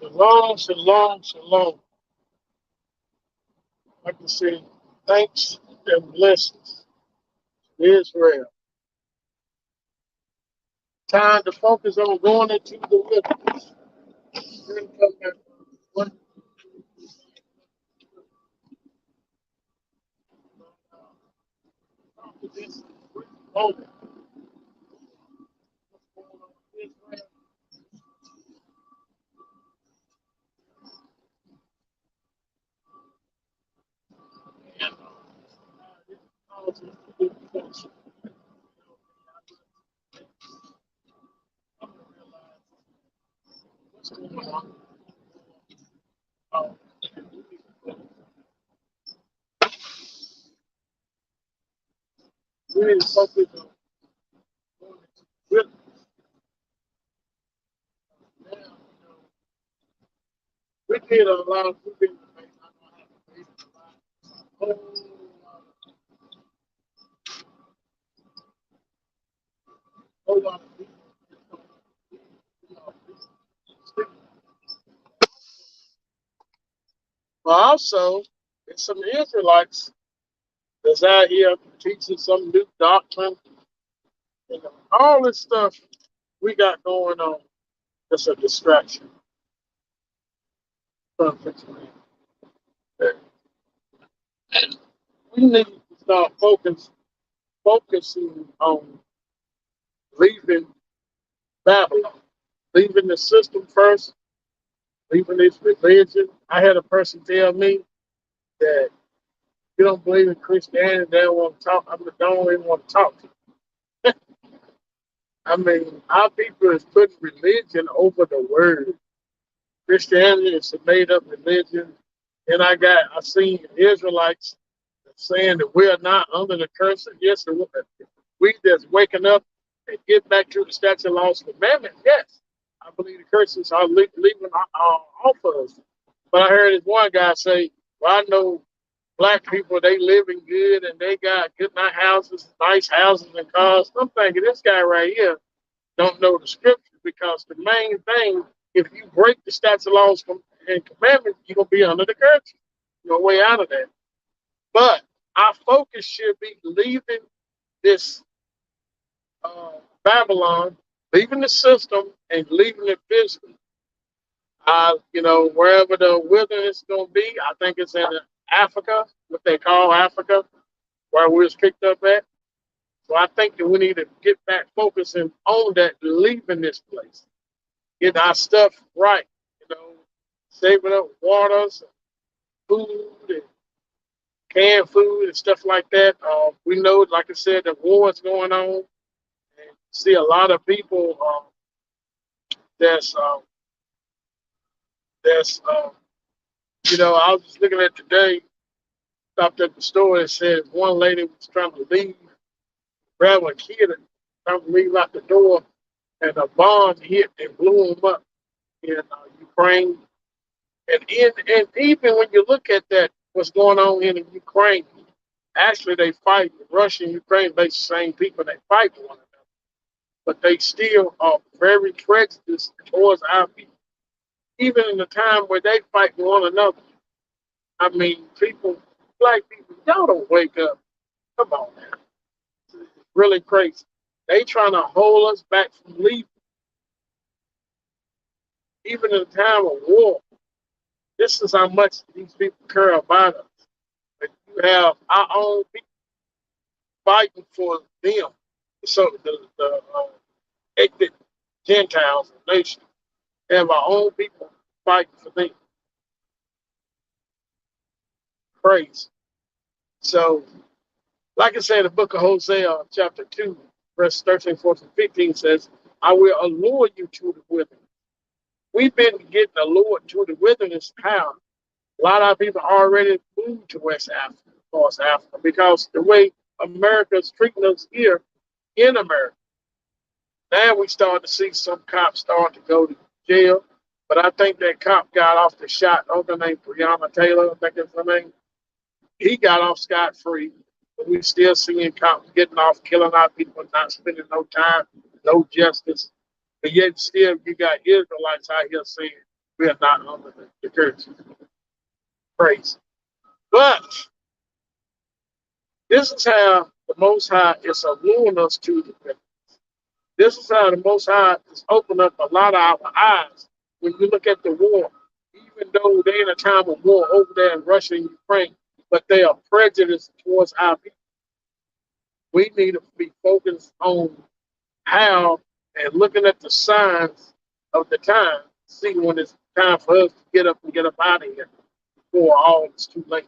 Shalom, shalom, shalom. Like I say, thanks and blessings to Israel. Time to focus on going into the wilderness. Then come back one to this moment. What's going on in Israel? And this causes to be because I'm going to realize what's going on. Um, we need to focus on going into the wilderness. Now, we did a lot of moving. I know I have to wait a whole lot whole lot of people. But also, there's some Israelites that's out here teaching some new doctrine and all this stuff we got going on. That's a distraction from the and we need to start focusing on leaving Babylon, leaving the system first, leaving this religion. I had a person tell me that you don't believe in Christianity, they don't want to talk. I mean, don't even want to talk to you. I mean, our people is putting religion over the word. Christianity is a made up religion. And I seen Israelites saying that we are not under the curse. Yes, we just waking up and get back to the statute of laws and commandments. Yes, I believe the curses are leaving off of us. But I heard this one guy say, well, I know black people, they living good and they got good nice houses and cars. I'm thinking this guy right here don't know the scripture because the main thing, if you break the statutes, laws, and commandments, you're gonna be under the curse. No way out of that. But our focus should be leaving this Babylon, leaving the system, and leaving it physically. Wherever the wilderness is gonna be, I think it's in Africa, what they call Africa, where we was picked up at. So I think that we need to get back focusing on that, leaving this place, getting our stuff right, saving up waters, food, and canned food and stuff like that. We know, like I said, the war's going on, and see a lot of people that's that's I was just looking at today, stopped at the store and said one lady was trying to leave, grab a kid and trying to leave out the door, and a bomb hit and blew him up in Ukraine. And even when you look at that, what's going on in Ukraine, actually they fight Russia and Ukraine, they the same people, they fight one another. But they still are very prejudiced towards our people. Even in the time where they fight one another. I mean, black people, y'all don't wake up. Come on now. It's really crazy. They trying to hold us back from leaving, even in a time of war. This is how much these people care about us. But you have our own people fighting for them. So the ethnic Gentiles and nations have our own people fighting for them. Praise. So, like I said, the book of Hosea, chapter 2, verse 13, 14, 15 says, I will allure you to the wilderness. We've been getting allured to the wilderness. How? A lot of people already moved to West Africa, North Africa, because the way America's treating us here in America. Now we start to see some cops start to go to jail. But I think that cop got off the shot, other name Breonna Taylor, I think that's her name. He got off scot free. But we still seeing cops getting off, killing our people, not spending no time, no justice. But yet still you got Israelites out here saying, We are not under the curse. Praise. But this is how the Most High is alluring us to the curse. This is how the Most High is opening up a lot of our eyes when you look at the war. Even though they're in a time of war over there in Russia and Ukraine, but they are prejudiced towards our people. We need to be focused on how and looking at the signs of the time, see when it's time for us to get up and get up out of here before all is too late.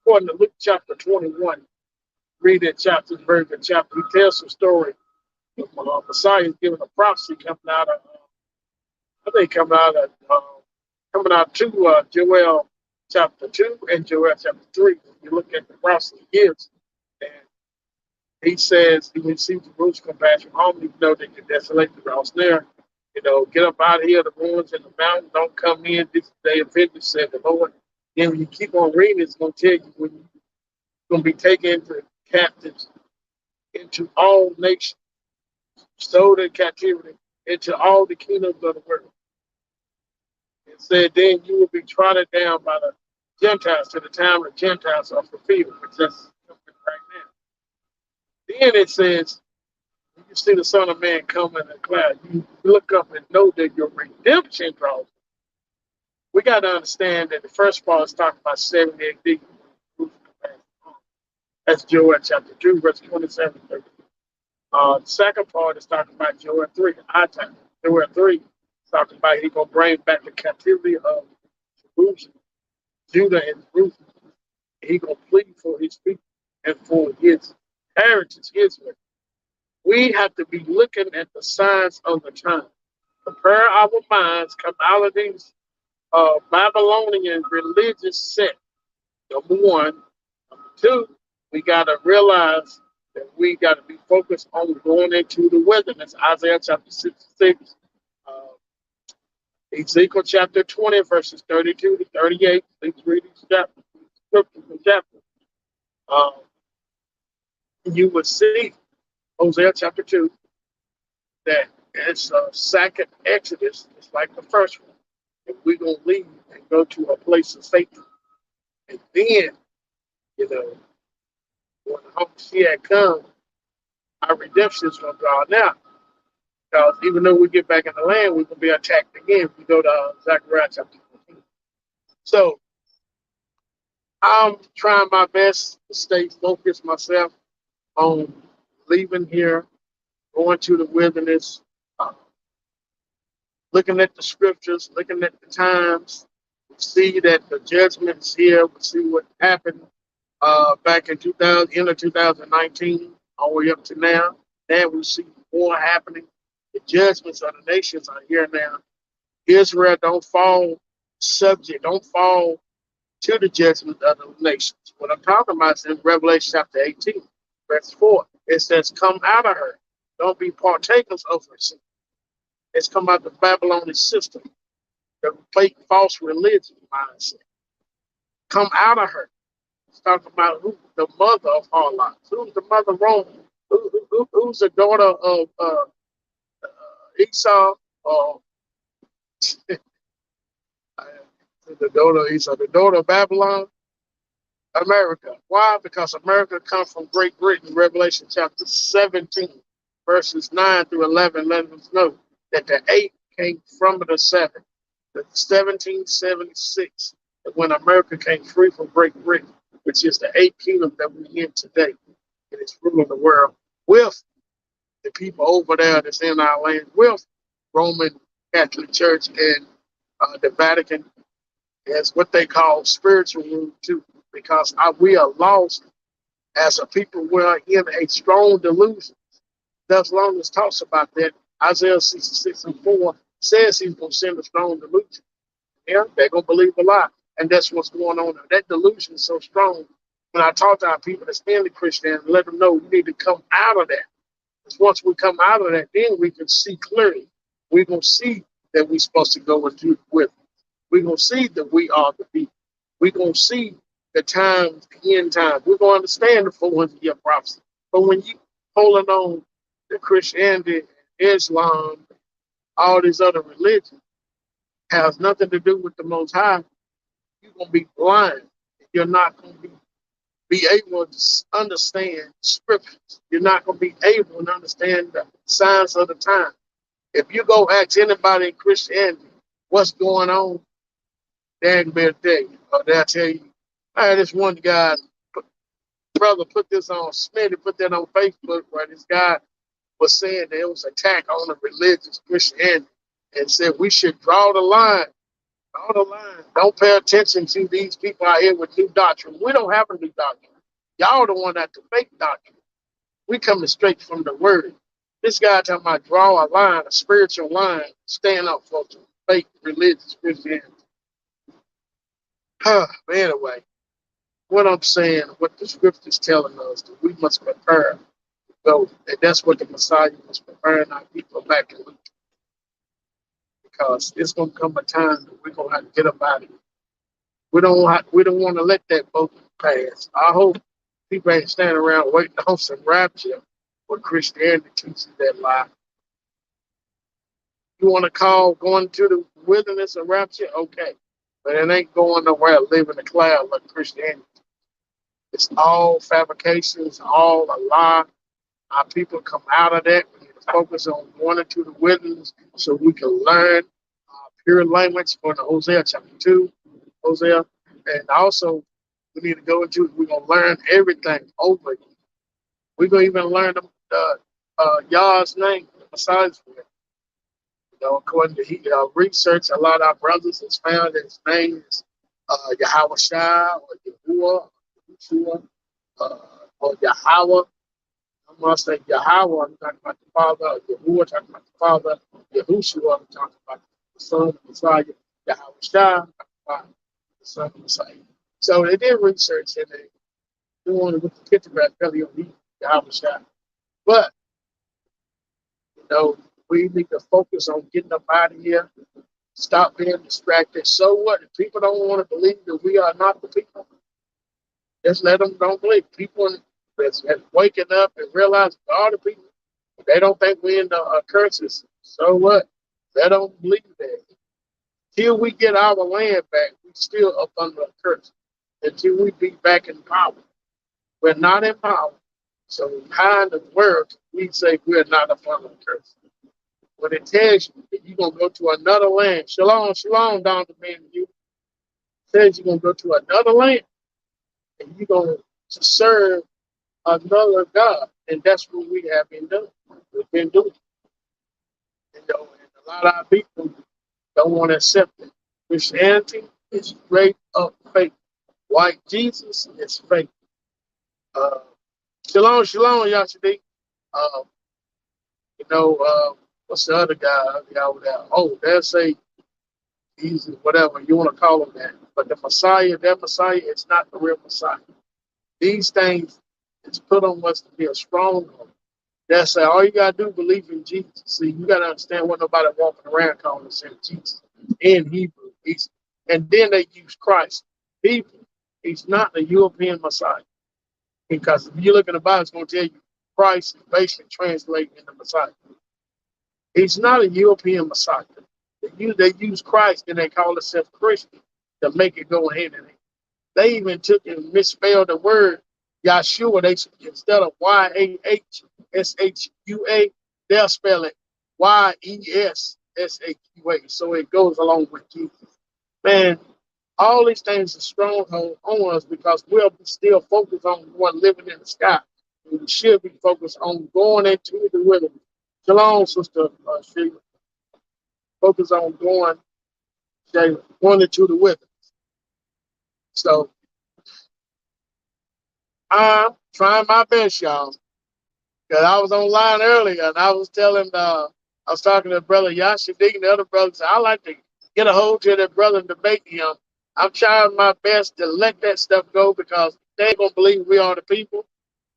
According to Luke chapter 21, read that chapter, it's a very good chapter. He tells some story of Messiah giving a prophecy coming out of, I think coming out to Joel chapter 2 and Joel chapter 3. You look at the prophecy he gives, and he says, he receives the rules compassion home, even though they can desolate the house there. Get up out of here, the ruins and the mountain, don't come in this day of vengeance, said the Lord. Then when you keep on reading, it's going to tell you when you're going to be taken into captives into all nations, sold in captivity into all the kingdoms of the world. It said, then you will be trodden down by the Gentiles to the time the Gentiles are fulfilled, which is right now. Then it says, you see the Son of Man come in a cloud. You look up and know that your redemption draws. We got to understand that the first part is talking about 70 AD. That's Joel chapter 2, verse 27. The second part is talking about Joel 3. Joel 3 is talking about he's going to bring back the captivity of Jerusalem, Judah and Jerusalem. He's going to plead for his people and for his heritage, Israel. We have to be looking at the signs of the time. Prepare our minds, come out of these Babylonian religious sect. Number one. Number two, we got to realize that we got to be focused on going into the wilderness. Isaiah chapter 66, Ezekiel chapter 20, verses 32 to 38. Please read these chapters, scriptures and chapters. You will see Hosea chapter 2 that it's a second Exodus. It's like the first one. And we're going to leave and go to a place of safety. And then, when the Holy Spirit comes, our redemption is going to draw now. Because even though we get back in the land, we're going to be attacked again if we go to Zechariah chapter 14. So I'm trying my best to stay focused myself on leaving here, going to the wilderness, looking at the scriptures, looking at the times. We see that the judgment is here. We see what happened back in end of 2019, all the way up to now. Then we see more happening. The judgments of the nations are here now. Israel don't fall to the judgment of the nations. What I'm talking about is in Revelation chapter 18, verse 4. It says, come out of her. Don't be partakers of her sin. It's come out of the Babylonian system, the fake false religion mindset. Come out of her. It's talking about who the mother of harlots. Who's the mother of Rome? Who's the daughter of Esau? The daughter of Esau, the daughter of Babylon, America. Why? Because America comes from Great Britain. Revelation chapter 17, verses 9 through 11, letting us know that the 8 came from the 7. The 1776, when America came free from Great Britain, which is the 8th kingdom that we're in today, and it's ruling the world with the people over there that's in our land, with Roman Catholic Church and the Vatican as what they call spiritual rule too, because we are lost as a people. We are in a strong delusion. Thus, long as talks about that, Isaiah 66 and 4 says he's going to send a strong delusion. Yeah, they're going to believe a lie. And that's what's going on. That delusion is so strong. When I talk to our people that's in the Christian, let them know we need to come out of that. Because once we come out of that, then we can see clearly. We're going to see that we're supposed to go and do with. We're going to see that we are the people. We're going to see the times, the end time. We're going to understand the 400-year prophecy. But when you holding on to Christianity, Islam, all these other religions, Has nothing to do with the Most High. You're gonna be blind. You're not gonna be able to understand scriptures. You're not gonna be able to understand the signs of the time. If you go ask anybody in Christianity what's going on, they ain't gonna tell you. Or they'll tell you, I had this one guy, brother, put this on Smitty, put that on Facebook where this guy was saying there was an attack on the religious Christianity and said we should draw the line. Draw the line. Don't pay attention to these people out here with new doctrine. We don't have a new doctrine. Y'all the one that the fake doctrine. We coming straight from the word. This guy talking about draw a line, a spiritual line, stand up for the fake religious Christianity. But anyway, what I'm saying, what the scripture's telling us, that we must prepare. So and that's what the Messiah was preparing our people back in Luke. Because it's gonna come a time that we're gonna have to get up out of here. We don't want to let that boat pass. I hope people ain't standing around waiting on some rapture when Christianity teaches that lie. You want to call going to the wilderness a rapture? Okay. But it ain't going nowhere living a cloud like Christianity. It's all fabrications, all a lie. Our people come out of that. We need to focus on going into the wilderness so we can learn pure language for the Hosea chapter 2, Hosea. And also, we need to go into, we're going to learn everything over again. We're going to even learn Yah's name, the Messiah's name. You know, according to research, a lot of our brothers has found that his name is Yahweh Shai or Yahuwah, Yeshua, or Yahweh. I'm going to say Yahweh, I'm talking about the Father, or Yahuwah, talking about the Father, Yahushua, I'm talking about the Son of the Messiah, Yahweh Shai, I'm talking about the Son of the Messiah. So they did research and they wanted with the pictograph Paleo Yahweh Shai. But, you know, we need to focus on getting up out of here, stop being distracted. So what? If people don't want to believe that we are not the people, just let them don't believe. People that's waking up and realize we are the people. They don't think we're in the curses. So what? They don't believe that. Till we get our land back, we still up under a curse. Until we be back in power. We're not in power. So how in the world we say we're not up under a curse? When it tells you that you're going to go to another land, shalom, shalom, down to me and you, it says you're going to go to another land and you're going to serve another God. And that's what we have been doing. We've been doing. You know, and a lot of our people don't want to accept it. Christianity is straight up fake. White Jesus is fake. Shalom, shalom, Yashidi. You know, what's the other guy over there? Oh, they'll say Jesus, whatever you want to call him that. But the Messiah, that Messiah is not the real Messiah. These things is put on us to be a stronghold. That's say all you gotta do believe in Jesus. See, you gotta understand what nobody walking around calling himself Jesus in Hebrew. And then they use Christ. People, he's not the European Messiah. Because if you look in the Bible, it's going to tell you Christ is basically translating into Messiah. He's not a European Messiah. They use Christ and they call themselves Christian to make it go hand in hand. They even took and misspelled the word Yahshua. They instead of Yahshua, they'll spell it Yeshua. So it goes along with Jesus. Man, all these things are stronghold on us because we're still focused on one living in the sky. We should be focused on going into the wilderness. Shalom, Sister Sheila. Focus on going into the wilderness. So I'm trying my best, y'all. Because I was online earlier and I was talking to brother Yashidi and the other brothers. I like to get a hold to that brother and debate him. I'm trying my best to let that stuff go because they ain't going to believe we are the people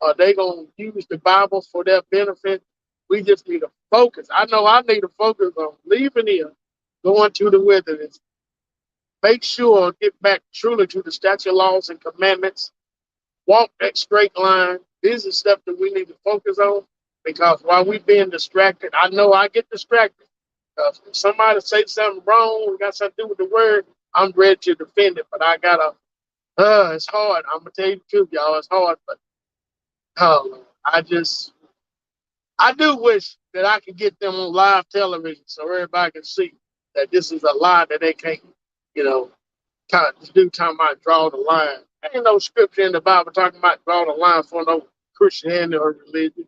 or they going to use the Bible for their benefit. We just need to focus. I know I need to focus on leaving here, going to the wilderness. Make sure get back truly to the statute, laws, and commandments. Walk that straight line. This is stuff that we need to focus on because while we being distracted, I know I get distracted. If somebody say something wrong, got something to do with the word, I'm ready to defend it. But I gotta, it's hard. I'm gonna tell you the truth, y'all. It's hard, but I just, I do wish that I could get them on live television so everybody can see that this is a lie that they can't, you know, talking about draw the line. There ain't no scripture in the Bible talking about draw the line for no Christianity or religion.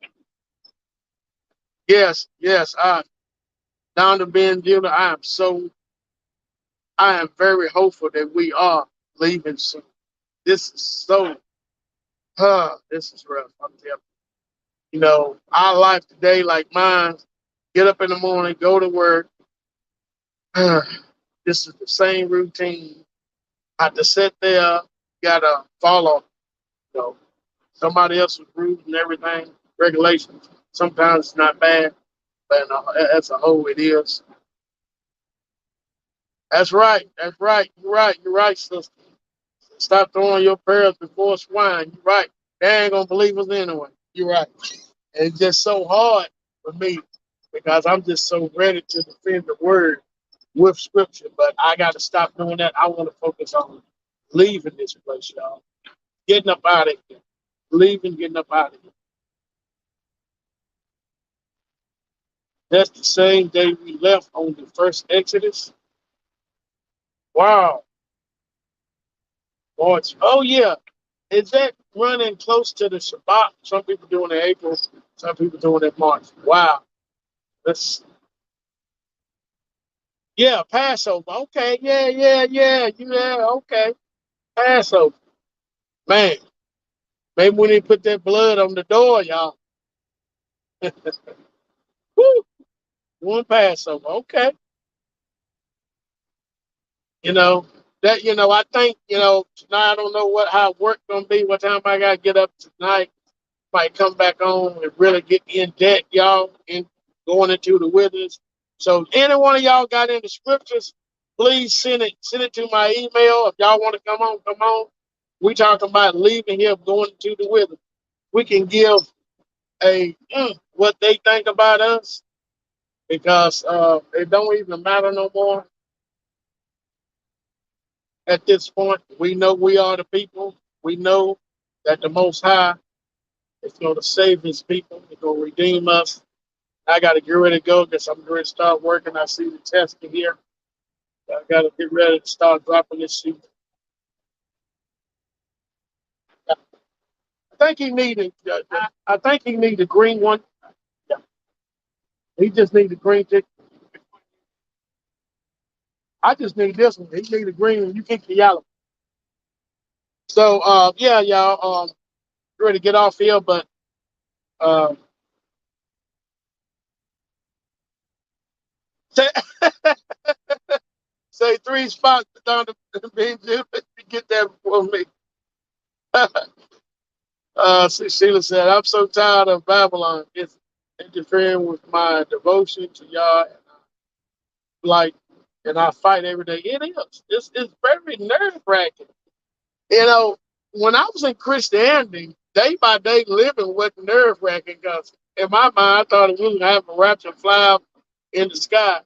Yes, yes, down to Ben Dealer, I am very hopeful that we are leaving soon. This is so, this is rough. I'm telling you. You know, our life today, like mine, get up in the morning, go to work. This is the same routine. I have to sit there, gotta follow, you know, somebody else's rules and everything, regulations. Sometimes it's not bad, but as a whole, it is. That's right. That's right. You're right. You're right, sister. Stop throwing your pearls before swine. You're right. They ain't gonna believe us anyway. You're right. And it's just so hard for me because I'm just so ready to defend the word with scripture. But I got to stop doing that. I want to focus on leaving this place, y'all. Getting up out of here. Leaving, getting up out of here. That's the same day we left on the first Exodus. Wow. March. Oh, yeah. Is that running close to the Shabbat? Some people doing it in April, some people doing it in March. Wow. That's, yeah, Passover. Okay. Yeah, yeah, yeah. Yeah, okay. Passover. Man, maybe we need to put that blood on the door, y'all. Woo, one Passover. Okay. You know, I think, tonight I don't know how work gonna be, what time I gotta get up tonight. Might come back on and really get in debt, y'all, and going into the wilderness. So any one of y'all got any scriptures, please send it to my email. If y'all want to come on, come on. We talking about leaving here, going to the wilderness. We can give what they think about us because it don't even matter no more at this point. We know we are the people. We know that the Most High is going to save His people. He's going to redeem us. I got to get ready to go because I'm ready to start working. I see the test here. I got to get ready to start dropping this sheet. I think he needed. I think he need a green one. Yeah. He just need a green ticket. I just need this one. He need a green one. You keep the yellow. So yeah, y'all. Ready to get off here, but uh, say, say 3 spots down to Benjamin to get that for me. Sheila said, I'm so tired of Babylon. It's interfering with my devotion to y'all. Like, and I fight every day. It is. It's very nerve wracking. You know, when I was in Christianity, day by day living was nerve wracking because in my mind, I thought we would have a rapture fly up in the sky.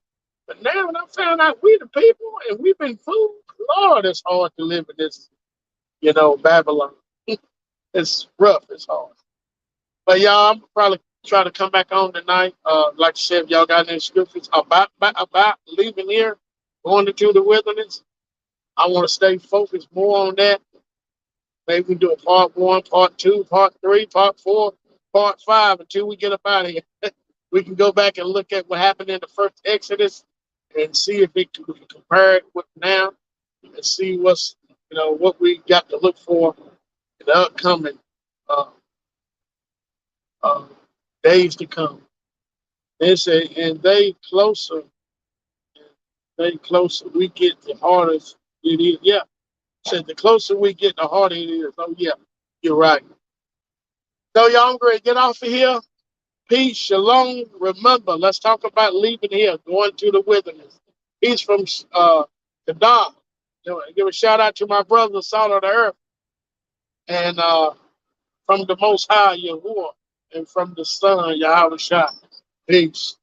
But now when I found out we the people and we've been fooled, Lord, it's hard to live in this, Babylon. It's rough. It's hard. But y'all, I'm probably try to come back on tonight. Like I said, if y'all got any scriptures about leaving here, going into the wilderness, I want to stay focused more on that. Maybe we do a part one, part two, part three, part four, part five until we get up out of here. We can go back and look at what happened in the first Exodus and see if we can compare it with now and see what we got to look for in the upcoming uh, uh, days to come. They say, and they closer we get, the harder it is. Yeah, said the closer we get, the harder it is. Oh yeah, you're right. So y'all, I'm great. Get off of here. Peace, shalom. Remember, let's talk about leaving here, going to the wilderness. Peace from Kadar. Give a shout out to my brother, Salt of the Earth, and from the Most High, Yahuwah, and from the Son, Yahweh Shah. Peace.